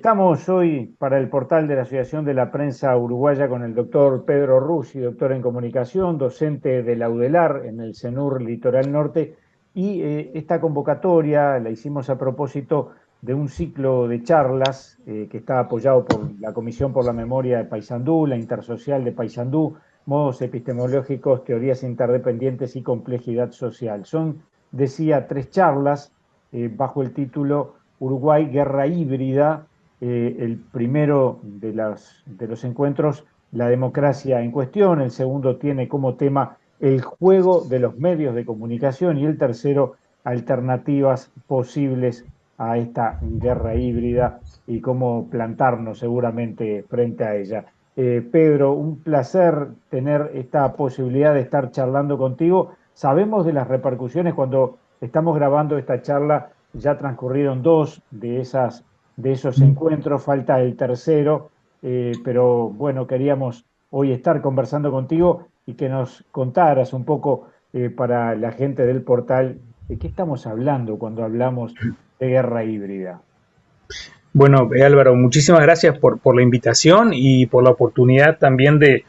Estamos hoy para el portal de la Asociación de la Prensa Uruguaya con el doctor Pedro Russi, doctor en comunicación, docente de la UDELAR en el CENUR Litoral Norte. Y esta convocatoria la hicimos a propósito de un ciclo de charlas que está apoyado por la Comisión por la Memoria de Paysandú, la Intersocial de Paysandú, modos epistemológicos, teorías interdependientes y complejidad social. Son, decía, 3 charlas bajo el título Uruguay, guerra híbrida. El primero de los encuentros, la democracia en cuestión; el segundo tiene como tema el juego de los medios de comunicación; y el tercero, alternativas posibles a esta guerra híbrida y cómo plantarnos seguramente frente a ella. Pedro, un placer tener esta posibilidad de estar charlando contigo. Sabemos de las repercusiones. Cuando estamos grabando esta charla ya transcurrieron 2 de esos encuentros, falta el tercero, pero bueno, queríamos hoy estar conversando contigo y que nos contaras un poco para la gente del portal de qué estamos hablando cuando hablamos de guerra híbrida. Bueno, Álvaro, muchísimas gracias por la invitación y por la oportunidad también de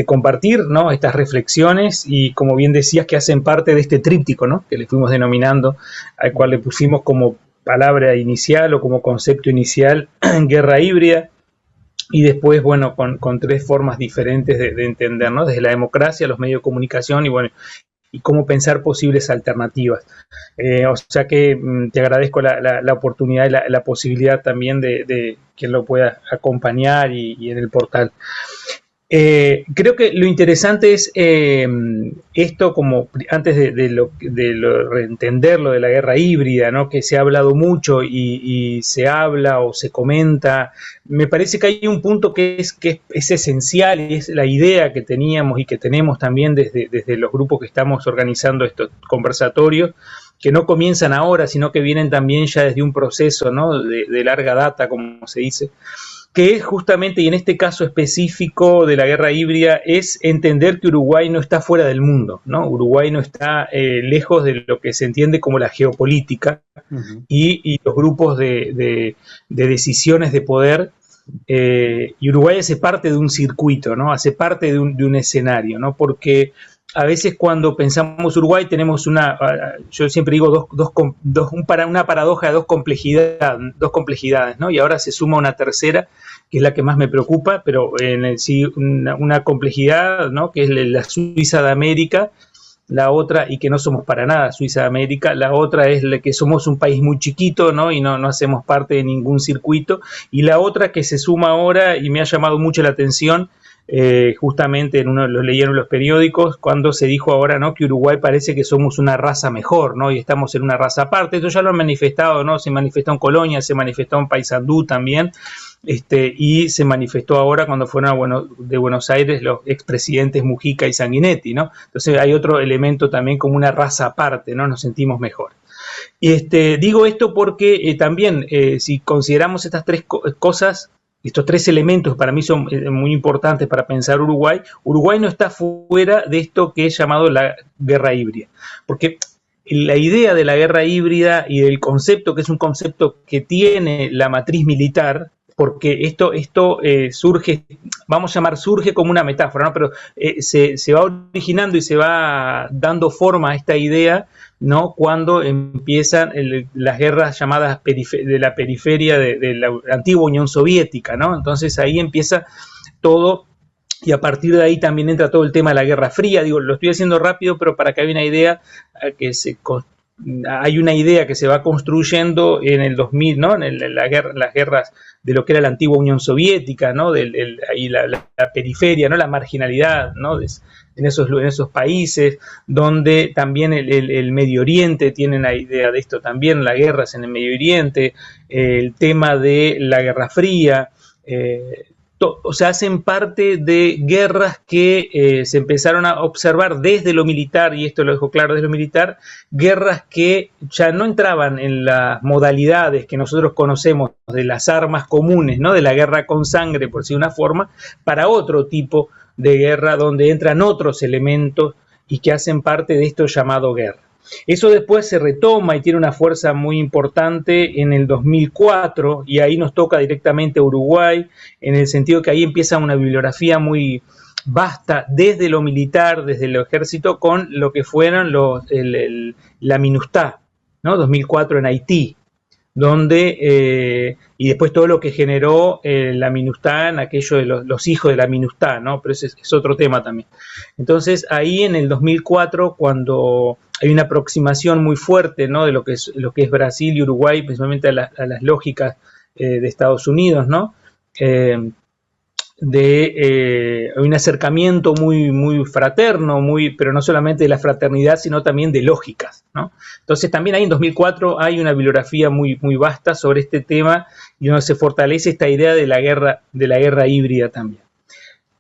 compartir, ¿no?, estas reflexiones, y como bien decías, que hacen parte de este tríptico, ¿no?, que le fuimos denominando, al cual le pusimos como palabra inicial o como concepto inicial guerra híbrida, y después, bueno, con 3 formas diferentes de entender, ¿no?, desde la democracia, los medios de comunicación y, bueno, y cómo pensar posibles alternativas. O sea que te agradezco la oportunidad y la posibilidad también de que lo pueda acompañar y en el portal. Creo que lo interesante es esto, como antes de entenderlo de la guerra híbrida, ¿no?, que se ha hablado mucho y se habla o se comenta. Me parece que hay un punto que es esencial, y es la idea que teníamos y que tenemos también desde los grupos que estamos organizando estos conversatorios, que no comienzan ahora, sino que vienen también ya desde un proceso, ¿no?, de larga data, como se dice, que es justamente, y en este caso específico de la guerra híbrida, es entender que Uruguay no está fuera del mundo, ¿no? Uruguay no está lejos de lo que se entiende como la geopolítica y los grupos de decisiones de poder, y Uruguay hace parte de un circuito, ¿no?, hace parte de un escenario, ¿no?, porque a veces cuando pensamos Uruguay tenemos yo siempre digo una paradoja de dos complejidades, ¿no?, y ahora se suma una tercera, que es la que más me preocupa, pero sí, una complejidad, ¿no?, que es la Suiza de América, la otra, y que no somos para nada Suiza de América; la otra es que somos un país muy chiquito, ¿no?, y no hacemos parte de ningún circuito; y la otra que se suma ahora, y me ha llamado mucho la atención, justamente lo leyeron los periódicos, cuando se dijo ahora, ¿no?, que Uruguay parece que somos una raza mejor, ¿no?, y estamos en una raza aparte. Esto ya lo han manifestado, ¿no?, se manifestó en Colonia, se manifestó en Paysandú también, y se manifestó ahora cuando fueron de Buenos Aires los expresidentes Mujica y Sanguinetti, ¿no? Entonces hay otro elemento también, como una raza aparte, ¿no?, nos sentimos mejor. Digo esto porque también, si consideramos estas 3 cosas, estos 3 elementos para mí son muy importantes para pensar Uruguay. Uruguay no está fuera de esto que es llamado la guerra híbrida, porque la idea de la guerra híbrida y del concepto, que es un concepto que tiene la matriz militar, porque esto surge, vamos a llamar, surge como una metáfora, ¿no?, pero se va originando y se va dando forma a esta idea, ¿no?, cuando empiezan las guerras llamadas de la periferia de la antigua Unión Soviética, ¿no? Entonces ahí empieza todo, y a partir de ahí también entra todo el tema de la Guerra Fría. Digo, lo estoy haciendo rápido, pero para que haya una idea, hay una idea que se va construyendo en el 2000, ¿no?, en las guerras de lo que era la antigua Unión Soviética, ¿no?, ahí la periferia, ¿no?, la marginalidad, ¿no?, en esos países, donde también el Medio Oriente tiene la idea de esto también, las guerras en el Medio Oriente, el tema de la Guerra Fría, o sea, hacen parte de guerras que se empezaron a observar desde lo militar, y esto lo dejo claro, desde lo militar, guerras que ya no entraban en las modalidades que nosotros conocemos de las armas comunes, ¿no?, de la guerra con sangre, por decir una forma, para otro tipo de guerra donde entran otros elementos y que hacen parte de esto llamado guerra. Eso después se retoma y tiene una fuerza muy importante en el 2004, y ahí nos toca directamente a Uruguay, en el sentido que ahí empieza una bibliografía muy vasta desde lo militar, desde el ejército, con lo que fueron la MINUSTAH, ¿no? 2004 en Haití, donde, y después todo lo que generó la MINUSTAH en aquello de los hijos de la MINUSTAH, ¿no? Pero ese es otro tema también. Entonces, ahí en el 2004, cuando hay una aproximación muy fuerte, ¿no?, de lo que es Brasil y Uruguay, principalmente a las lógicas de Estados Unidos, ¿no? Hay un acercamiento muy fraterno, pero no solamente de la fraternidad, sino también de lógicas, ¿no? Entonces también ahí en 2004 hay una bibliografía muy vasta sobre este tema, y donde se fortalece esta idea de la guerra híbrida también.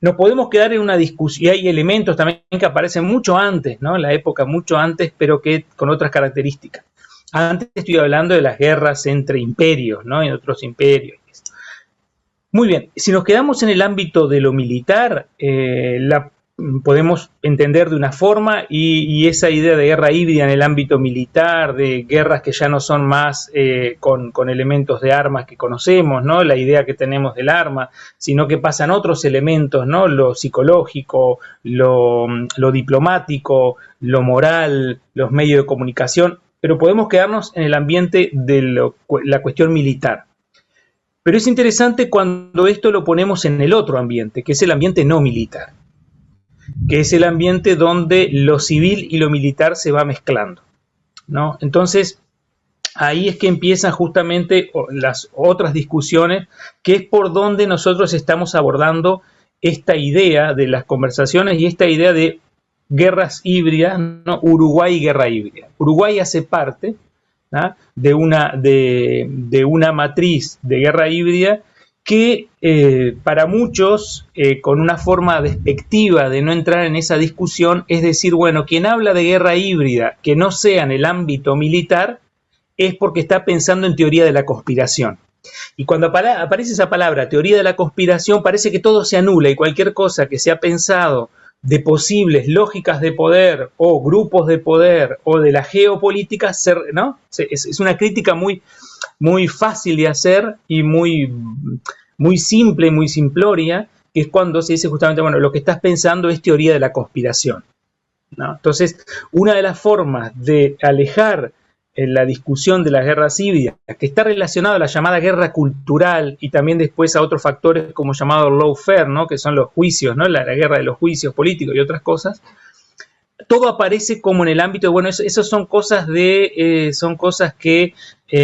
Nos podemos quedar en una discusión, y hay elementos también que aparecen mucho antes, ¿no?, en la época mucho antes, pero que con otras características. Antes estoy hablando de las guerras entre imperios, ¿no?, en otros imperios. Muy bien, si nos quedamos en el ámbito de lo militar, la podemos entender de una forma, y esa idea de guerra híbrida en el ámbito militar, de guerras que ya no son más con elementos de armas que conocemos, ¿no?, la idea que tenemos del arma, sino que pasan otros elementos, ¿no?, lo psicológico, lo diplomático, lo moral, los medios de comunicación, pero podemos quedarnos en el ambiente de la cuestión militar. Pero es interesante cuando esto lo ponemos en el otro ambiente, que es el ambiente no militar, que es el ambiente donde lo civil y lo militar se va mezclando, ¿no? Entonces, ahí es que empiezan justamente las otras discusiones, que es por donde nosotros estamos abordando esta idea de las conversaciones y esta idea de guerras híbridas, ¿no? Uruguay y guerra híbrida. Uruguay hace parte, ¿no?, de una matriz de guerra híbrida que para muchos, con una forma despectiva de no entrar en esa discusión, es decir, bueno, quien habla de guerra híbrida que no sea en el ámbito militar es porque está pensando en teoría de la conspiración. Y cuando aparece esa palabra, teoría de la conspiración, parece que todo se anula, y cualquier cosa que se ha pensado de posibles lógicas de poder o grupos de poder o de la geopolítica, ¿no?, es una crítica muy fácil de hacer y muy simple, muy simploria, que es cuando se dice justamente, bueno, lo que estás pensando es teoría de la conspiración, ¿no? Entonces, una de las formas de alejar la discusión de las guerras híbridas, que está relacionada a la llamada guerra cultural, y también después a otros factores como llamado lawfare, ¿no?, que son los juicios, ¿no?, la guerra de los juicios políticos y otras cosas, todo aparece como en el ámbito de, bueno, eso son cosas que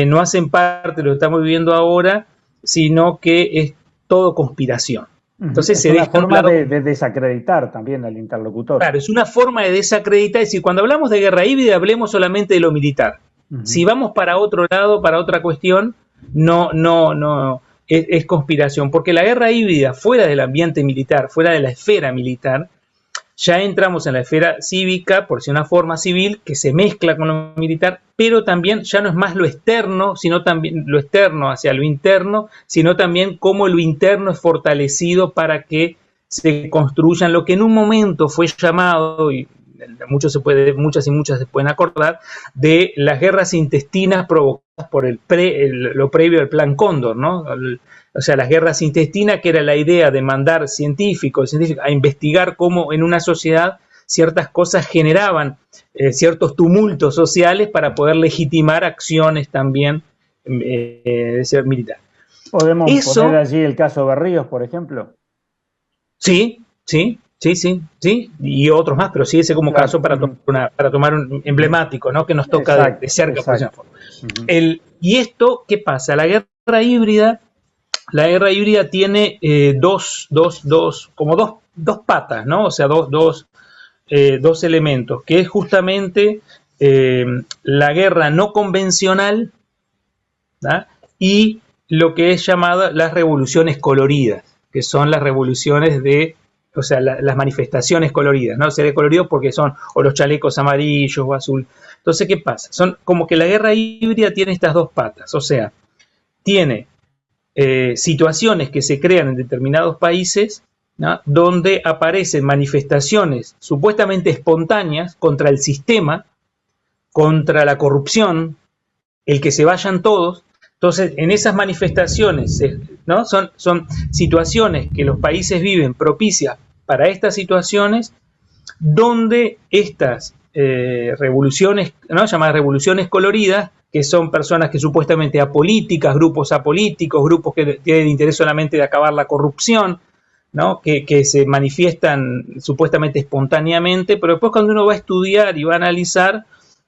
no hacen parte de lo que estamos viviendo ahora, sino que es todo conspiración. Entonces es una forma de desacreditar también al interlocutor. Claro, es una forma de desacreditar. Es decir, cuando hablamos de guerra híbrida, hablemos solamente de lo militar. Si vamos para otro lado, para otra cuestión, no, es conspiración. Porque la guerra híbrida, fuera del ambiente militar, fuera de la esfera militar, ya entramos en la esfera cívica, por si una forma civil, que se mezcla con lo militar, pero también ya no es más lo externo, sino también lo externo hacia lo interno, sino también cómo lo interno es fortalecido para que se construyan lo que en un momento fue llamado, y muchas y muchas se pueden acordar, de las guerras intestinas provocadas por lo previo al Plan Cóndor, ¿no? O sea, las guerras intestinas, que era la idea de mandar científicos a investigar cómo en una sociedad ciertas cosas generaban ciertos tumultos sociales para poder legitimar acciones también de ser militar. ¿Podemos poner allí el caso Berríos, por ejemplo? Sí, y otros más, pero sí ese como caso para tomar un emblemático, ¿no?, que nos toca de cerca. Por esa forma. ¿Y esto qué pasa? La guerra híbrida tiene dos patas, ¿no? O sea, dos elementos, que es justamente la guerra no convencional, ¿no?, y lo que es llamada las revoluciones coloridas, que son las revoluciones las manifestaciones coloridas, ¿no? Se ve colorido porque son o los chalecos amarillos o azul. Entonces, ¿qué pasa? Son como que la guerra híbrida tiene estas dos patas, o sea, tiene situaciones que se crean en determinados países, ¿no?, donde aparecen manifestaciones supuestamente espontáneas contra el sistema, contra la corrupción, el que se vayan todos. Entonces, en esas manifestaciones, ¿no? Son situaciones que los países viven propicias para estas situaciones, donde estas revoluciones, ¿no? Llamadas revoluciones coloridas, que son personas que supuestamente apolíticas, grupos apolíticos, grupos que tienen interés solamente de acabar la corrupción, ¿no? Que se manifiestan supuestamente espontáneamente, pero después cuando uno va a estudiar y va a analizar,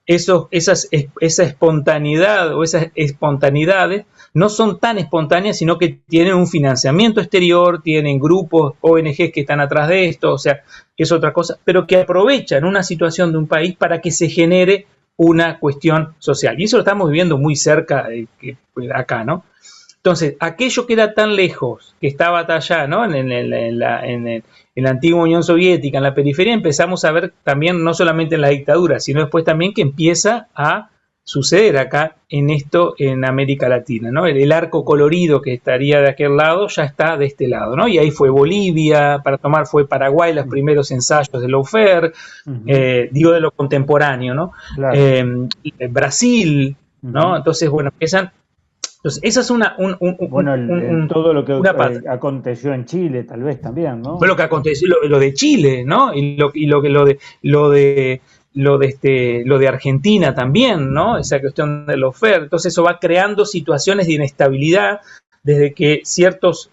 esa espontaneidad o esas espontaneidades no son tan espontáneas, sino que tienen un financiamiento exterior, tienen grupos, ONGs que están atrás de esto, o sea, es otra cosa, pero que aprovechan una situación de un país para que se genere una cuestión social. Y eso lo estamos viviendo muy cerca acá, ¿no? Entonces, aquello que era tan lejos, que estaba allá, ¿no? En la antigua Unión Soviética, en la periferia, empezamos a ver también, no solamente en la dictadura, sino después también que empieza a suceder acá en América Latina, ¿no? El arco colorido que estaría de aquel lado ya está de este lado, ¿no? Y ahí fue Bolivia, para tomar fue Paraguay, los primeros ensayos de lawfare, digo de lo contemporáneo, ¿no? Claro. Brasil, ¿no? Entonces, bueno, empiezan. Entonces, esa es todo lo que aconteció en Chile, tal vez también, ¿no? Fue lo que aconteció, lo de Chile, ¿no? Y lo de Argentina también, ¿no? Esa cuestión de lawfare. Entonces, eso va creando situaciones de inestabilidad desde que ciertos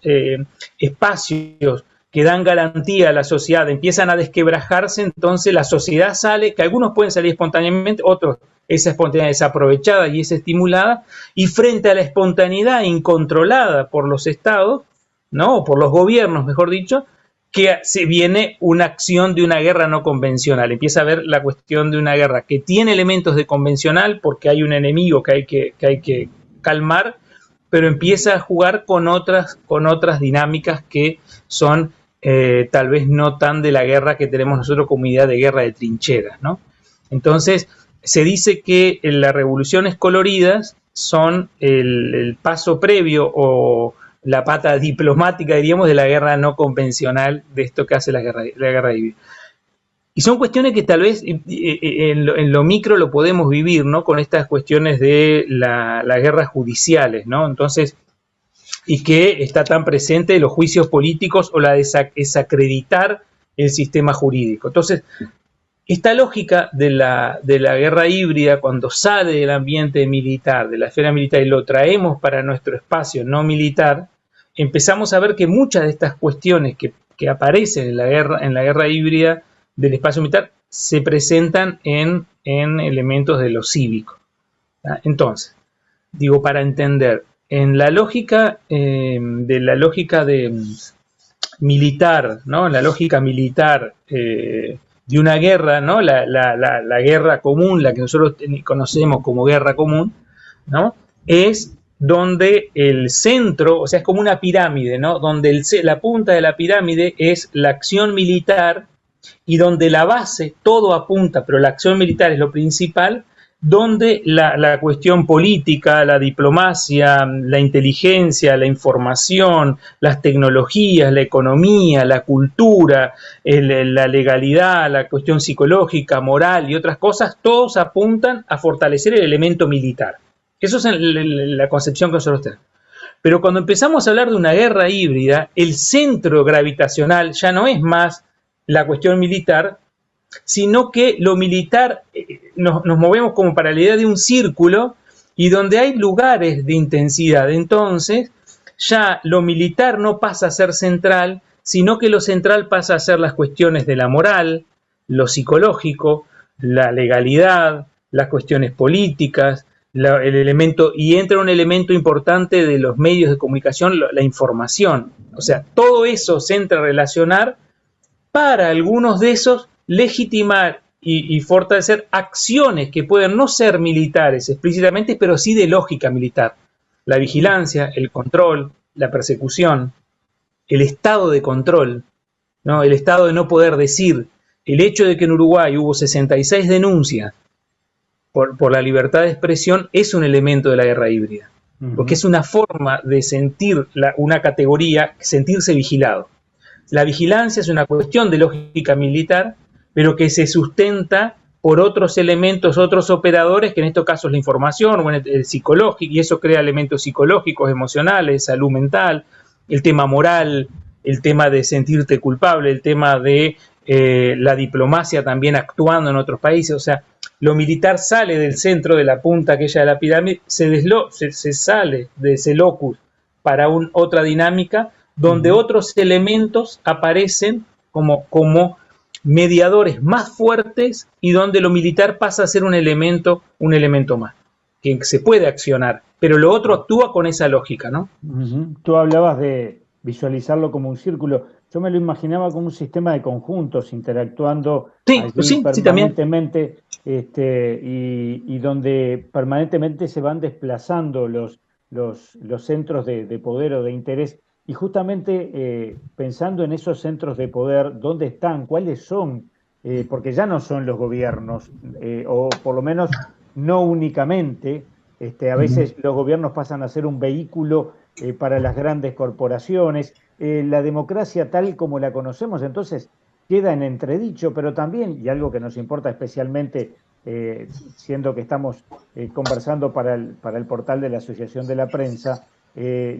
espacios que dan garantía a la sociedad empiezan a desquebrajarse, entonces la sociedad sale, que algunos pueden salir espontáneamente, otros esa espontaneidad es aprovechada y es estimulada, y frente a la espontaneidad incontrolada por los estados, ¿no? O por los gobiernos, mejor dicho, que se viene una acción de una guerra no convencional. Empieza a ver la cuestión de una guerra que tiene elementos de convencional porque hay un enemigo que hay que calmar, pero empieza a jugar con otras dinámicas que son tal vez no tan de la guerra que tenemos nosotros como idea de guerra de trincheras, ¿no? Entonces, se dice que las revoluciones coloridas son el paso previo o la pata diplomática, diríamos, de la guerra no convencional, de esto que hace la guerra híbrida. Y son cuestiones que tal vez en lo micro lo podemos vivir, ¿no? Con estas cuestiones de las guerras judiciales, ¿no? Entonces, y que está tan presente los juicios políticos o la desacreditar el sistema jurídico. Entonces, esta lógica de la guerra híbrida, cuando sale del ambiente militar, de la esfera militar, y lo traemos para nuestro espacio no militar, empezamos a ver que muchas de estas cuestiones que aparecen en la guerra híbrida del espacio militar se presentan en elementos de lo cívico. ¿Ah? Entonces, digo, para entender, en la lógica militar, ¿no? En la lógica militar de una guerra, ¿no? La guerra común, la que nosotros conocemos como guerra común, ¿no? Es donde el centro, o sea, es como una pirámide, ¿no? Donde la punta de la pirámide es la acción militar y donde la base, todo apunta, pero la acción militar es lo principal, donde la cuestión política, la diplomacia, la inteligencia, la información, las tecnologías, la economía, la cultura, la legalidad, la cuestión psicológica, moral y otras cosas, todos apuntan a fortalecer el elemento militar. Eso es la concepción que nosotros tenemos. Pero cuando empezamos a hablar de una guerra híbrida, el centro gravitacional ya no es más la cuestión militar, sino que lo militar, nos movemos como para la idea de un círculo y donde hay lugares de intensidad. Entonces, ya lo militar no pasa a ser central, sino que lo central pasa a ser las cuestiones de la moral, lo psicológico, la legalidad, las cuestiones políticas, el elemento, y entra un elemento importante de los medios de comunicación, la información. O sea, todo eso se entra a relacionar para algunos de esos legitimar y fortalecer acciones que pueden no ser militares explícitamente, pero sí de lógica militar. La vigilancia, el control, la persecución, el estado de control, ¿no? El estado de no poder decir. El hecho de que en Uruguay hubo 66 denuncias por la libertad de expresión es un elemento de la guerra híbrida, porque es una forma de sentir una categoría, sentirse vigilado. La vigilancia es una cuestión de lógica militar, pero que se sustenta por otros elementos, otros operadores, que en estos casos la información, bueno, el psicológico, y eso crea elementos psicológicos, emocionales, salud mental, el tema moral, el tema de sentirte culpable, el tema de la diplomacia también actuando en otros países. O sea, lo militar sale del centro, de la punta aquella de la pirámide, se sale de ese locus para otra dinámica, donde otros elementos aparecen como mediadores más fuertes, y donde lo militar pasa a ser un elemento más, que se puede accionar, pero lo otro actúa con esa lógica, ¿no? Tú hablabas de visualizarlo como un círculo. Yo me lo imaginaba como un sistema de conjuntos interactuando permanentemente, y donde permanentemente se van desplazando los centros de poder o de interés. Y justamente pensando en esos centros de poder, ¿dónde están? ¿Cuáles son? Porque ya no son los gobiernos, o por lo menos no únicamente. A veces los gobiernos pasan a ser un vehículo para las grandes corporaciones. La democracia tal como la conocemos, entonces, queda en entredicho, pero también, y algo que nos importa especialmente, siendo que estamos conversando para el portal de la Asociación de la Prensa,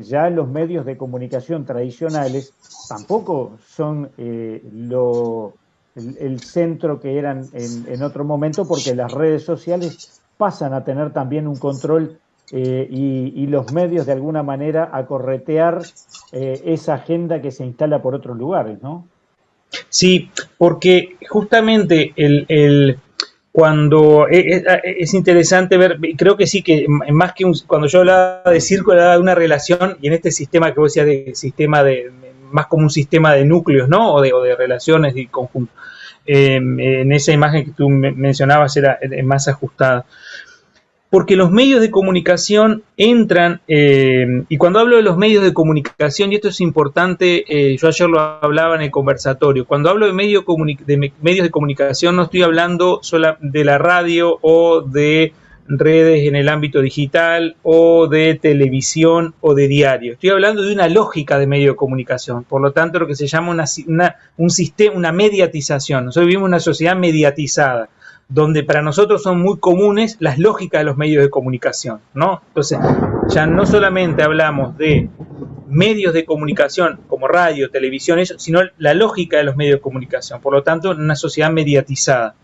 ya los medios de comunicación tradicionales tampoco son el centro que eran en otro momento, porque las redes sociales pasan a tener también un control, y los medios de alguna manera a corretear esa agenda que se instala por otros lugares, ¿no? Sí, porque justamente cuando es interesante ver, creo que sí, que más que cuando yo hablaba de círculo, hablaba de una relación, y en este sistema que vos decías, de sistema más como un sistema de núcleos, ¿no? O de relaciones y conjuntos. En esa imagen que tú mencionabas era más ajustada. Porque los medios de comunicación entran, y cuando hablo de los medios de comunicación, y esto es importante, yo ayer lo hablaba en el conversatorio, cuando hablo de medios de comunicación no estoy hablando solo de la radio o de redes en el ámbito digital o de televisión o de diario, estoy hablando de una lógica de medio de comunicación, por lo tanto lo que se llama una mediatización. Nosotros vivimos en una sociedad mediatizada, donde para nosotros son muy comunes las lógicas de los medios de comunicación, ¿no? Entonces, ya no solamente hablamos de medios de comunicación como radio, televisión, eso, sino la lógica de los medios de comunicación. Por lo tanto, en una sociedad mediatizada.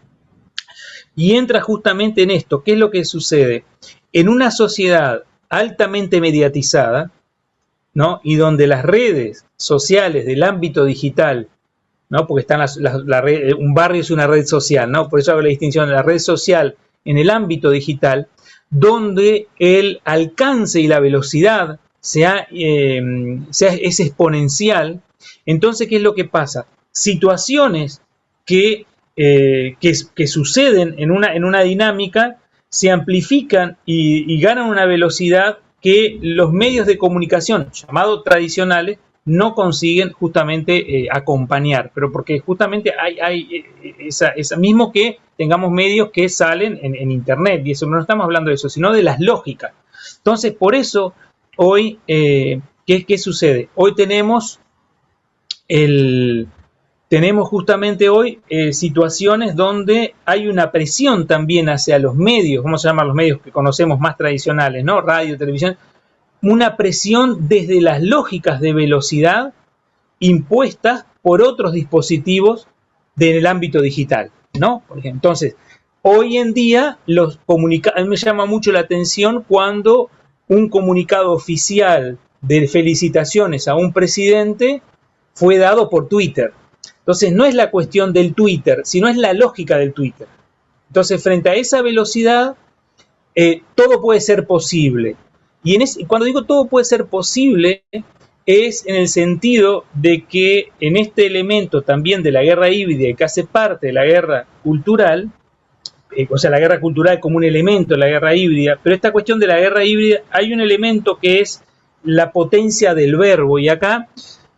Y entra justamente en esto. ¿Qué es lo que sucede? En una sociedad altamente mediatizada, ¿no? Y donde las redes sociales del ámbito digital, ¿no? Porque están un barrio es una red social, ¿no? Por eso hago la distinción de la red social en el ámbito digital, donde el alcance y la velocidad es exponencial. Entonces, ¿qué es lo que pasa? Situaciones que suceden en una dinámica se amplifican y ganan una velocidad que los medios de comunicación, llamados tradicionales, no consiguen justamente acompañar, pero porque justamente hay esa mismo que tengamos medios que salen en internet, y eso no estamos hablando de eso, sino de las lógicas. Entonces, por eso hoy, ¿qué sucede? Hoy tenemos justamente hoy situaciones donde hay una presión también hacia los medios, vamos a llamar los medios que conocemos más tradicionales, ¿no? Radio, televisión, una presión desde las lógicas de velocidad impuestas por otros dispositivos del ámbito digital, ¿no? Por ejemplo, entonces, hoy en día a mí me llama mucho la atención cuando un comunicado oficial de felicitaciones a un presidente fue dado por Twitter. Entonces, no es la cuestión del Twitter, sino es la lógica del Twitter. Entonces, frente a esa velocidad, todo puede ser posible. Y cuando digo todo puede ser posible, es en el sentido de que en este elemento también de la guerra híbrida, que hace parte de la guerra cultural, o sea, la guerra cultural como un elemento de la guerra híbrida, pero esta cuestión de la guerra híbrida, hay un elemento que es la potencia del verbo, y acá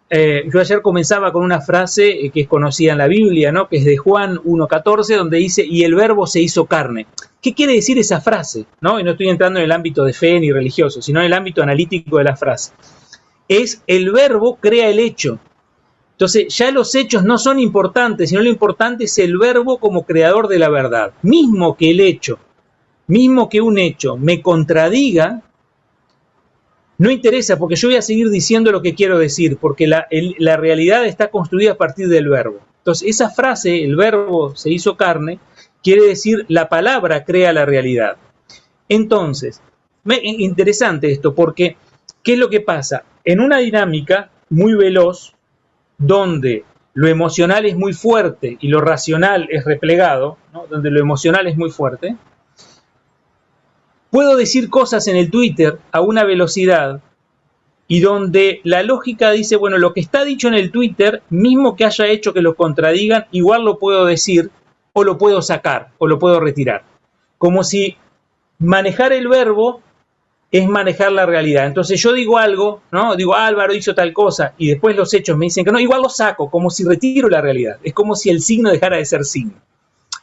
yo ayer comenzaba con una frase que es conocida en la Biblia, ¿no? Que es de Juan 1:14, donde dice, y el verbo se hizo carne. ¿Qué quiere decir esa frase? ¿No? Y no estoy entrando en el ámbito de fe ni religioso, sino en el ámbito analítico de la frase. Es el verbo crea el hecho. Entonces ya los hechos no son importantes, sino lo importante es el verbo como creador de la verdad. Mismo que un hecho me contradiga, no interesa, porque yo voy a seguir diciendo lo que quiero decir, porque la realidad está construida a partir del verbo. Entonces esa frase, el verbo se hizo carne, quiere decir la palabra crea la realidad. Entonces, interesante esto, porque ¿qué es lo que pasa? En una dinámica muy veloz, donde lo emocional es muy fuerte y lo racional es replegado, ¿no? Donde lo emocional es muy fuerte, puedo decir cosas en el Twitter a una velocidad y donde la lógica dice, bueno, lo que está dicho en el Twitter, mismo que haya hecho que lo contradigan, igual lo puedo decir o lo puedo sacar o lo puedo retirar. Como si manejar el verbo es manejar la realidad. Entonces yo digo algo, ¿no? Digo, Álvaro hizo tal cosa, y después los hechos me dicen que no, igual lo saco, como si retiro la realidad. Es como si el signo dejara de ser signo,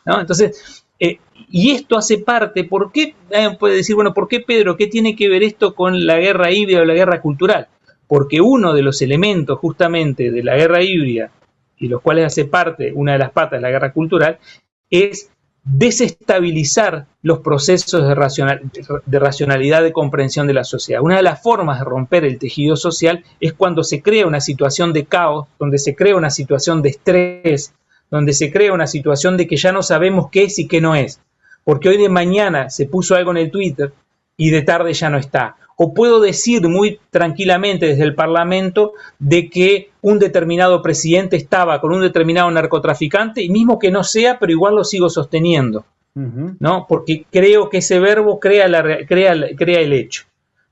¿no? Entonces, y esto hace parte, ¿por qué? Puede decir, bueno, ¿por qué, Pedro? ¿Qué tiene que ver esto con la guerra híbrida o la guerra cultural? Porque uno de los elementos justamente de la guerra híbrida, y los cuales hace parte, una de las patas de la guerra cultural, es desestabilizar los procesos de racionalidad, de comprensión de la sociedad. Una de las formas de romper el tejido social es cuando se crea una situación de caos, donde se crea una situación de estrés, donde se crea una situación de que ya no sabemos qué es y qué no es. Porque hoy de mañana se puso algo en el Twitter y de tarde ya no está. O puedo decir muy tranquilamente desde el Parlamento de que un determinado presidente estaba con un determinado narcotraficante, y mismo que no sea, pero igual lo sigo sosteniendo, ¿no? Porque creo que ese verbo crea el hecho.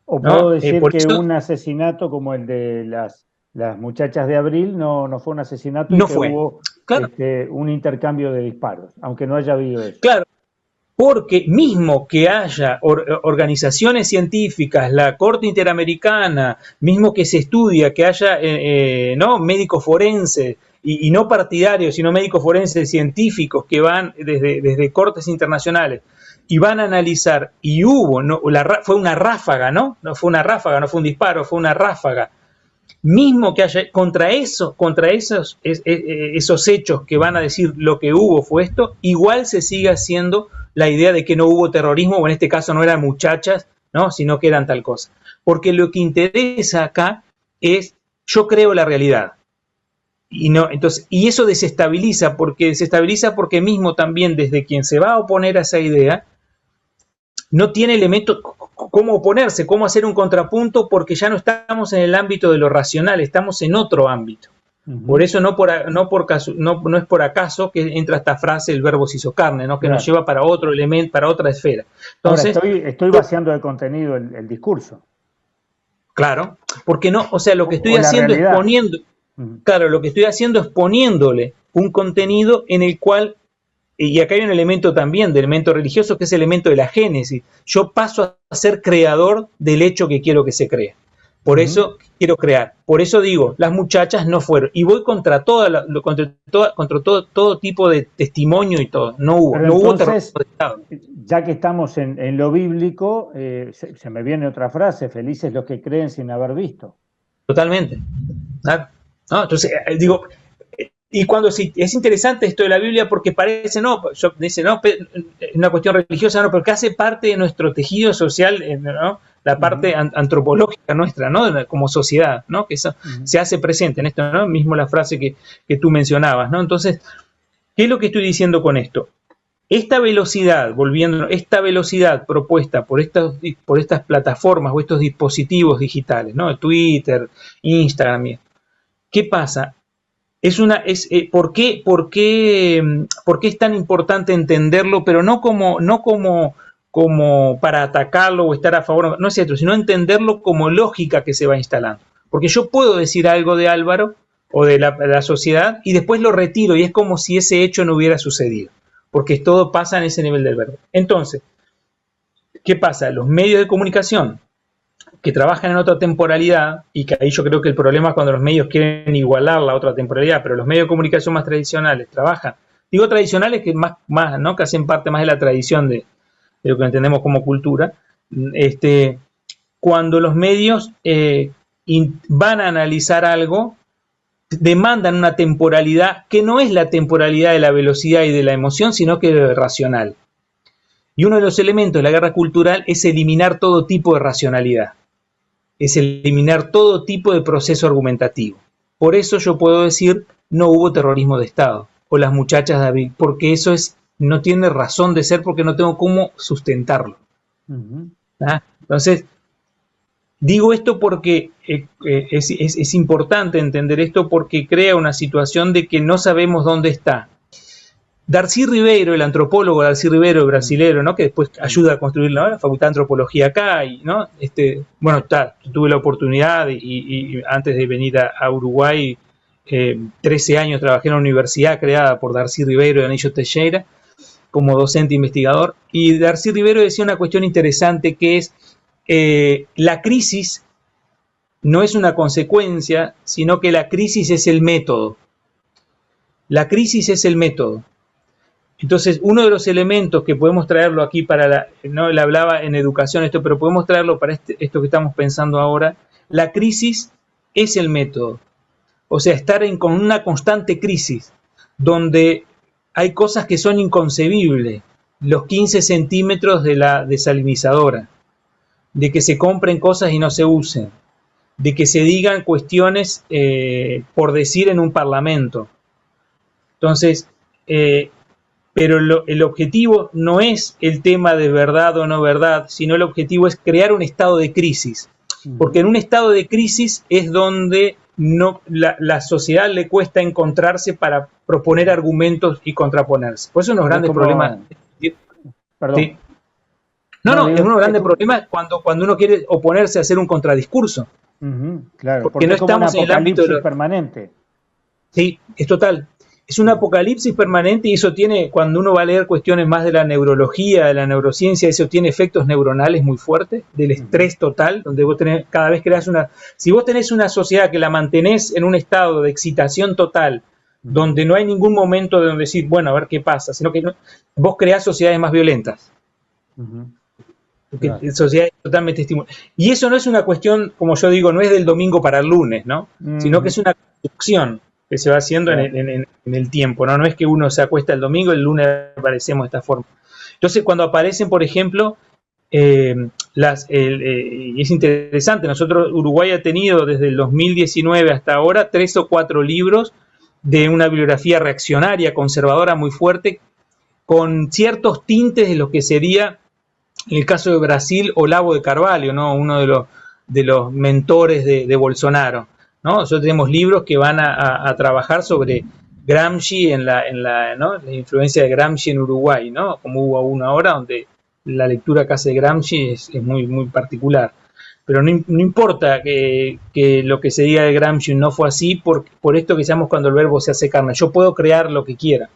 O puedo decir que eso, un asesinato como el de las muchachas de Abril no fue un asesinato, no y que fue. hubo Claro. Un intercambio de disparos, aunque no haya habido eso. Claro. Porque mismo que haya organizaciones científicas, la Corte Interamericana, mismo que se estudia, que haya ¿no? médicos forenses, y no partidarios, sino médicos forenses científicos que van desde cortes internacionales y van a analizar, y hubo, ¿no? Fue una ráfaga, ¿no? No fue una ráfaga, no fue un disparo, fue una ráfaga. Mismo que haya contra esos hechos que van a decir lo que hubo fue esto, igual se sigue haciendo la idea de que no hubo terrorismo, o en este caso no eran muchachas, ¿no? Sino que eran tal cosa. Porque lo que interesa acá es, yo creo la realidad. Y eso desestabiliza porque mismo también desde quien se va a oponer a esa idea, no tiene elementos cómo oponerse, cómo hacer un contrapunto, porque ya no estamos en el ámbito de lo racional, estamos en otro ámbito. Por eso no es por acaso que entra esta frase, el verbo se hizo carne, ¿no? Que nos lleva para otro elemento, para otra esfera. Entonces, ahora estoy vaciando de contenido el discurso. Claro, porque no, o sea, lo que estoy haciendo es poniendo, claro, lo que estoy haciendo es poniéndole un contenido en el cual, y acá hay un elemento también, de elemento religioso, que es el elemento de la génesis. Yo paso a ser creador del hecho que quiero que se cree. Por eso quiero crear. Por eso digo, las muchachas no fueron. Y voy contra todo tipo de testimonio y todo. No hubo entonces, ya que estamos en lo bíblico, se me viene otra frase: felices los que creen sin haber visto. Totalmente. ¿No? Entonces, digo, y cuando es interesante esto de la Biblia, porque parece, es una cuestión religiosa, no, porque hace parte de nuestro tejido social, ¿no? La parte antropológica nuestra, ¿no? Como sociedad, ¿no? Que eso se hace presente en esto, ¿no? Mismo la frase que tú mencionabas, ¿no? Entonces, ¿qué es lo que estoy diciendo con esto? Esta velocidad propuesta por estas plataformas o estos dispositivos digitales, ¿no? Twitter, Instagram, ¿qué pasa? ¿Por qué es tan importante entenderlo, pero no como para atacarlo o estar a favor, no es cierto, sino entenderlo como lógica que se va instalando? Porque yo puedo decir algo de Álvaro o de la sociedad y después lo retiro, y es como si ese hecho no hubiera sucedido, porque todo pasa en ese nivel del verbo. Entonces, ¿qué pasa? Los medios de comunicación que trabajan en otra temporalidad, y que ahí yo creo que el problema es cuando los medios quieren igualar la otra temporalidad, pero los medios de comunicación más tradicionales trabajan, digo tradicionales que más ¿no? que hacen parte más de la tradición de lo que entendemos como cultura, cuando los medios van a analizar algo, demandan una temporalidad que no es la temporalidad de la velocidad y de la emoción, sino que es racional. Y uno de los elementos de la guerra cultural es eliminar todo tipo de racionalidad, es eliminar todo tipo de proceso argumentativo. Por eso yo puedo decir, no hubo terrorismo de Estado, o las muchachas de abril, porque eso no tiene razón de ser, porque no tengo cómo sustentarlo. ¿Ah? Entonces, digo esto porque es importante entender esto, porque crea una situación de que no sabemos dónde está. Darcy Ribeiro, el antropólogo Darcy Ribeiro, brasilero, ¿no? Que después ayuda a construir la Facultad de Antropología acá, y, ¿no? Tuve la oportunidad y antes de venir a Uruguay, 13 años trabajé en una universidad creada por Darcy Ribeiro y Anillo Teixeira como docente investigador, y Darcy Ribeiro decía una cuestión interesante, que es la crisis no es una consecuencia, sino que la crisis es el método. La crisis es el método. Entonces, uno de los elementos que podemos traerlo aquí no le hablaba en educación esto, pero podemos traerlo para esto que estamos pensando ahora, la crisis es el método. O sea, estar con una constante crisis, donde hay cosas que son inconcebibles, los 15 centímetros de la desalinizadora, de que se compren cosas y no se usen, de que se digan cuestiones por decir en un parlamento. Entonces, pero el objetivo no es el tema de verdad o no verdad, sino el objetivo es crear un estado de crisis. Porque en un estado de crisis es donde la sociedad le cuesta encontrarse para proponer argumentos y contraponerse. Por eso uno de los grandes problemas... Perdón. ¿Sí? No, es uno de los grandes problemas cuando uno quiere oponerse a hacer un contradiscurso. Claro, porque no estamos en el ámbito permanente. Sí, es total. Es un apocalipsis permanente, y eso tiene, cuando uno va a leer cuestiones más de la neurología, de la neurociencia, eso tiene efectos neuronales muy fuertes, del estrés total, donde vos tenés, cada vez creas si vos tenés una sociedad que la mantenés en un estado de excitación total, donde no hay ningún momento de donde decir, bueno, a ver qué pasa, sino que vos creás sociedades más violentas. Porque sociedades totalmente estimuladas. Y eso no es una cuestión, como yo digo, no es del domingo para el lunes, ¿no? Sino que es una construcción que se va haciendo en el tiempo, ¿no? No es que uno se acuesta el domingo y el lunes aparecemos de esta forma. Entonces, cuando aparecen, por ejemplo, y es interesante, Uruguay ha tenido desde el 2019 hasta ahora 3 o 4 libros de una bibliografía reaccionaria, conservadora muy fuerte, con ciertos tintes de lo que sería, en el caso de Brasil, Olavo de Carvalho, ¿no? Uno de los mentores de Bolsonaro, ¿no? Nosotros tenemos libros que van a trabajar sobre Gramsci, ¿no? La influencia de Gramsci en Uruguay, ¿no? Como hubo uno ahora, donde la lectura que hace Gramsci es muy, muy particular. Pero no importa que lo que se diga de Gramsci no fue así, por esto que llamamos cuando el verbo se hace carne. Yo puedo crear lo que quiera.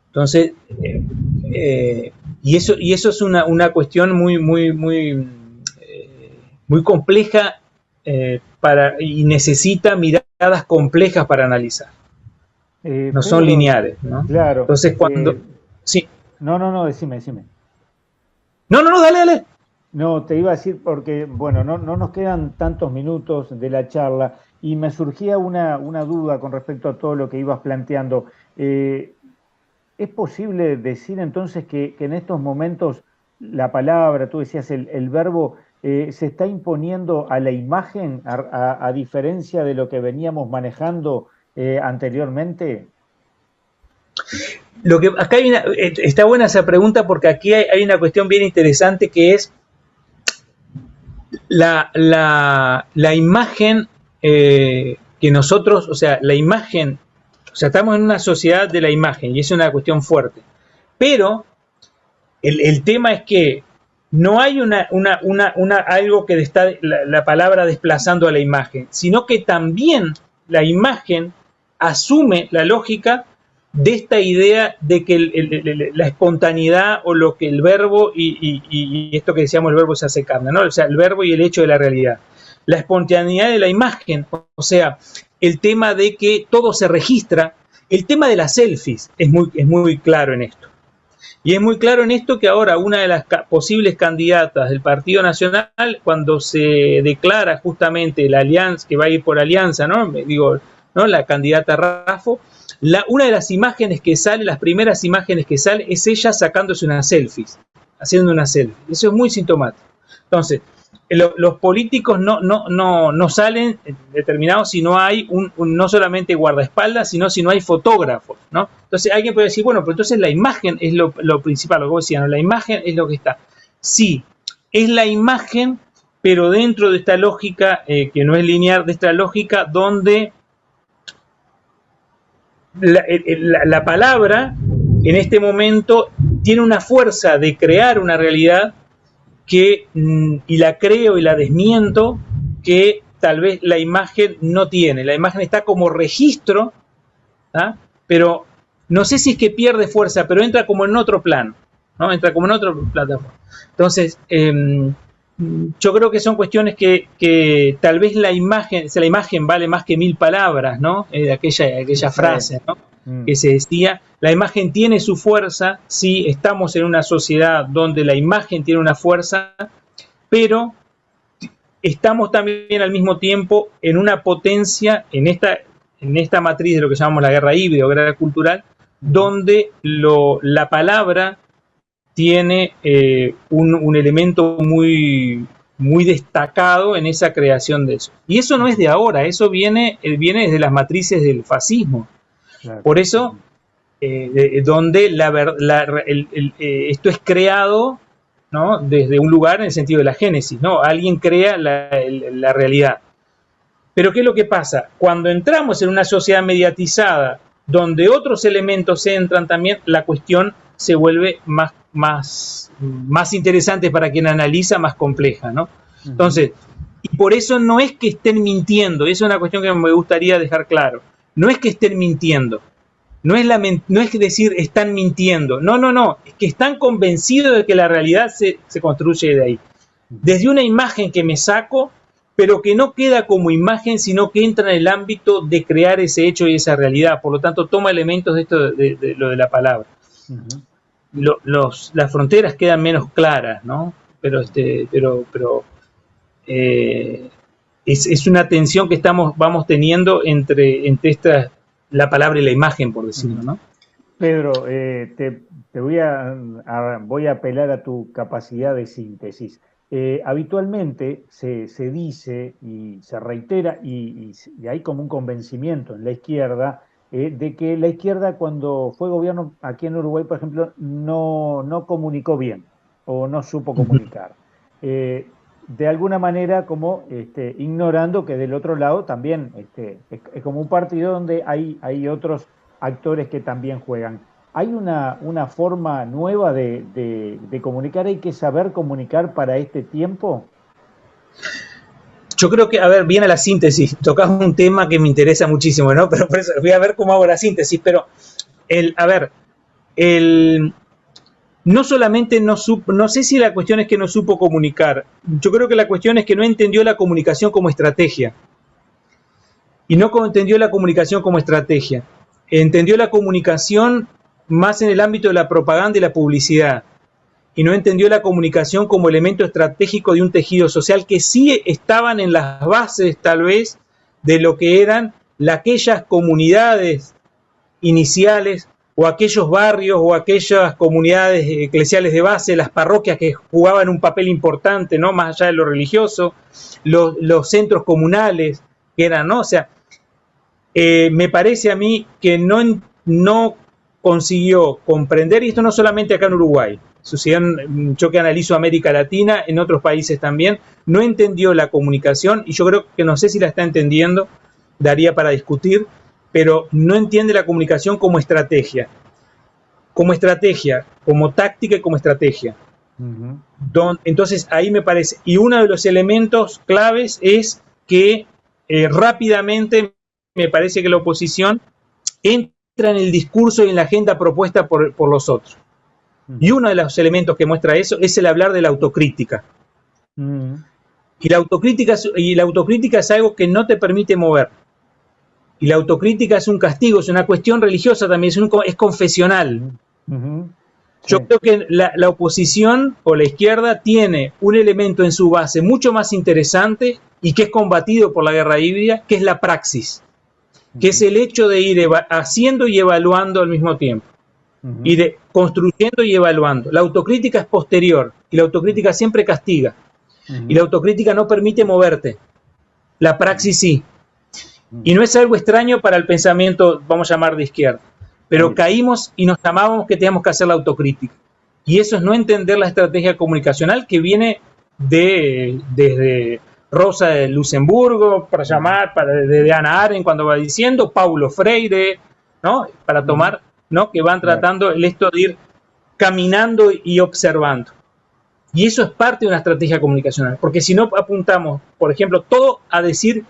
Entonces, y eso es una cuestión muy, muy, muy, muy compleja, y necesita miradas complejas para analizar. No son lineares, ¿no? Claro. Entonces, cuando... sí. No, decime. No, dale. No, te iba a decir porque, bueno, no nos quedan tantos minutos de la charla y me surgía una duda con respecto a todo lo que ibas planteando. ¿Es posible decir entonces que en estos momentos la palabra, tú decías el verbo, se está imponiendo a la imagen a diferencia de lo que veníamos manejando anteriormente? Acá está buena esa pregunta, porque aquí hay una cuestión bien interesante, que es la imagen que nosotros, o sea, la imagen, o sea, estamos en una sociedad de la imagen y es una cuestión fuerte, pero el tema es que no hay algo que está la palabra desplazando a la imagen, sino que también la imagen asume la lógica de esta idea de que la espontaneidad, o lo que el verbo y esto que decíamos, el verbo se hace carne, ¿no? O sea, el verbo y el hecho de la realidad. La espontaneidad de la imagen, o sea, el tema de que todo se registra, el tema de las selfies es muy claro en esto. Y es muy claro en esto que ahora una de las posibles candidatas del Partido Nacional, cuando se declara justamente la alianza, que va a ir por alianza, ¿no? Digo, ¿no? La candidata Raffo, una de las imágenes que sale, las primeras imágenes que sale, es ella sacándose unas selfies, haciendo una selfie. Eso es muy sintomático. Entonces, los políticos no salen determinados si no hay no solamente guardaespaldas, sino si no hay fotógrafos, ¿no? Entonces alguien puede decir, bueno, pero entonces la imagen es lo principal, lo que vos decías, ¿no? La imagen es lo que está. Sí, es la imagen, pero dentro de esta lógica, que no es lineal, de esta lógica donde la palabra en este momento tiene una fuerza de crear una realidad y la creo y la desmiento, que tal vez la imagen no tiene. La imagen está como registro, ¿ah? Pero no sé si es que pierde fuerza, pero entra como en otro plano, ¿no? Entra como en otra plataforma. Entonces, yo creo que son cuestiones que tal vez la imagen vale más que 1000 palabras, ¿no? Aquella frase, ¿no? Que se decía, la imagen tiene su fuerza, sí, estamos en una sociedad donde la imagen tiene una fuerza, pero estamos también al mismo tiempo en una potencia, en esta matriz de lo que llamamos la guerra híbrida o guerra cultural, donde la palabra tiene un elemento muy, muy destacado en esa creación de eso. Y eso no es de ahora, eso viene desde las matrices del fascismo. Claro. Por eso, donde esto es creado, ¿no? Desde un lugar en el sentido de la génesis, ¿no? Alguien crea la realidad. Pero ¿qué es lo que pasa? Cuando entramos en una sociedad mediatizada, donde otros elementos entran también, la cuestión se vuelve más interesante para quien analiza, más compleja, ¿no? Entonces, y por eso no es que estén mintiendo, eso es una cuestión que me gustaría dejar claro. No es que estén mintiendo, no es decir están mintiendo, no, es que están convencidos de que la realidad se construye de ahí. Desde una imagen que me saco, pero que no queda como imagen, sino que entra en el ámbito de crear ese hecho y esa realidad. Por lo tanto, toma elementos de esto de lo de la palabra. Las fronteras quedan menos claras, ¿no? Pero es una tensión que vamos teniendo entre la palabra y la imagen, por decirlo, ¿no? Pedro, voy a apelar a tu capacidad de síntesis. Habitualmente se dice y se reitera y hay como un convencimiento en la izquierda de que la izquierda, cuando fue gobierno aquí en Uruguay, por ejemplo, no comunicó bien o no supo comunicar. De alguna manera como ignorando que del otro lado también es como un partido donde hay otros actores que también juegan. ¿Hay una forma nueva de comunicar? ¿Hay que saber comunicar para este tiempo? Yo creo que, a ver, viene la síntesis. Tocas un tema que me interesa muchísimo, ¿no? Pero por eso voy a ver cómo hago la síntesis. Pero, no solamente no sé si la cuestión es que no supo comunicar. Yo creo que la cuestión es que no entendió la comunicación como estrategia. Y no entendió la comunicación como estrategia. Entendió la comunicación más en el ámbito de la propaganda y la publicidad. Y no entendió la comunicación como elemento estratégico de un tejido social que sí estaban en las bases, tal vez, de lo que eran aquellas comunidades iniciales o aquellos barrios o aquellas comunidades eclesiales de base, las parroquias que jugaban un papel importante, ¿no? Más allá de lo religioso, los centros comunales que eran, ¿no? O sea, me parece a mí que no consiguió comprender, y esto no solamente acá en Uruguay, yo que analizo América Latina, en otros países también, no entendió la comunicación, y yo creo que no sé si la está entendiendo, daría para discutir, pero no entiende la comunicación como estrategia, como táctica y como estrategia. Entonces ahí me parece, y uno de los elementos claves es que rápidamente me parece que la oposición entra en el discurso y en la agenda propuesta por los otros. Y uno de los elementos que muestra eso es el hablar de la autocrítica. Y la autocrítica es algo que no te permite mover. Y la autocrítica es un castigo, es una cuestión religiosa también, es confesional. Yo creo que la oposición o la izquierda tiene un elemento en su base mucho más interesante y que es combatido por la guerra híbrida, que es la praxis, que es el hecho de ir haciendo y evaluando al mismo tiempo, y de construyendo y evaluando. La autocrítica es posterior, y la autocrítica siempre castiga, y la autocrítica no permite moverte, la praxis sí. Y no es algo extraño para el pensamiento, vamos a llamar, de izquierda, pero caímos y nos llamábamos que teníamos que hacer la autocrítica, y eso es no entender la estrategia comunicacional que viene desde Rosa de Luxemburgo, para llamar, de Hannah Arendt cuando va diciendo, Paulo Freire, ¿no? Para tomar, ¿no? Que van tratando esto de ir caminando y observando. Y eso es parte de una estrategia comunicacional, porque si no apuntamos, por ejemplo, todo a decir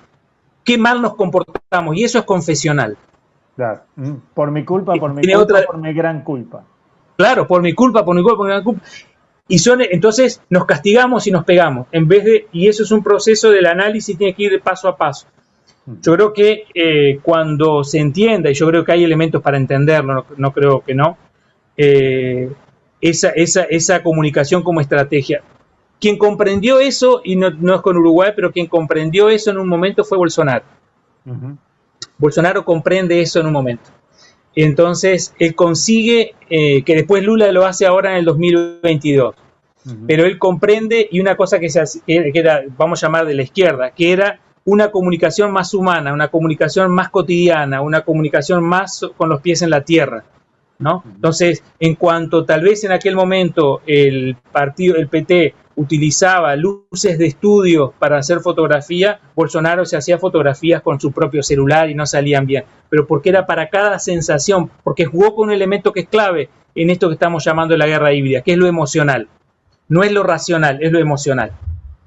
qué mal nos comportamos, y eso es confesional. Claro. Por mi culpa, por mi gran culpa. Claro, por mi culpa, por mi gran culpa. Y entonces nos castigamos y nos pegamos, y eso es un proceso del análisis, tiene que ir de paso a paso. Yo creo que cuando se entienda, y yo creo que hay elementos para entenderlo, no creo que no, esa comunicación como estrategia. Quien comprendió eso, y no es con Uruguay, pero quien comprendió eso en un momento fue Bolsonaro. Bolsonaro comprende eso en un momento. Entonces, él consigue, que después Lula lo hace ahora en el 2022, pero él comprende, y una cosa que era, vamos a llamar de la izquierda, que era una comunicación más humana, una comunicación más cotidiana, una comunicación más con los pies en la tierra, ¿no? Entonces, en cuanto tal vez en aquel momento el PT utilizaba luces de estudio para hacer fotografía, Bolsonaro se hacía fotografías con su propio celular y no salían bien, pero porque era para cada sensación, porque jugó con un elemento que es clave en esto que estamos llamando la guerra híbrida, que es lo emocional. No es lo racional, es lo emocional.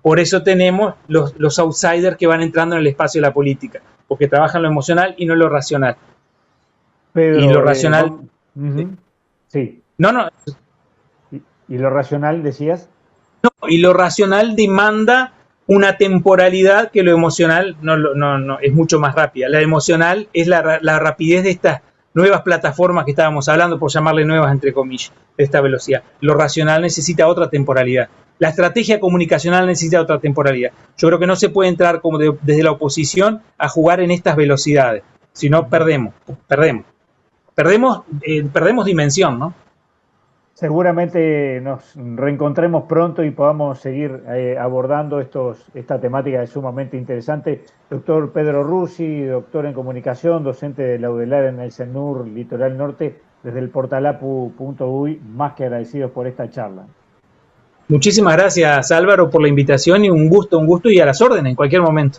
Por eso tenemos los outsiders que van entrando en el espacio de la política, porque trabajan lo emocional y no lo racional. Pero, y lo racional... Sí. No. ¿Y lo racional, decías? No, y lo racional demanda una temporalidad que lo emocional no es mucho más rápida. La emocional es la rapidez de estas nuevas plataformas que estábamos hablando, por llamarle nuevas entre comillas, de esta velocidad. Lo racional necesita otra temporalidad. La estrategia comunicacional necesita otra temporalidad. Yo creo que no se puede entrar como desde la oposición a jugar en estas velocidades, si no perdemos dimensión, ¿no? Seguramente nos reencontremos pronto y podamos seguir abordando esta temática es sumamente interesante. Doctor Pedro Russi, doctor en comunicación, docente de la UDELAR en el CENUR Litoral Norte, desde el portal apu.uy, más que agradecidos por esta charla. Muchísimas gracias, Álvaro, por la invitación, y un gusto y a las órdenes en cualquier momento.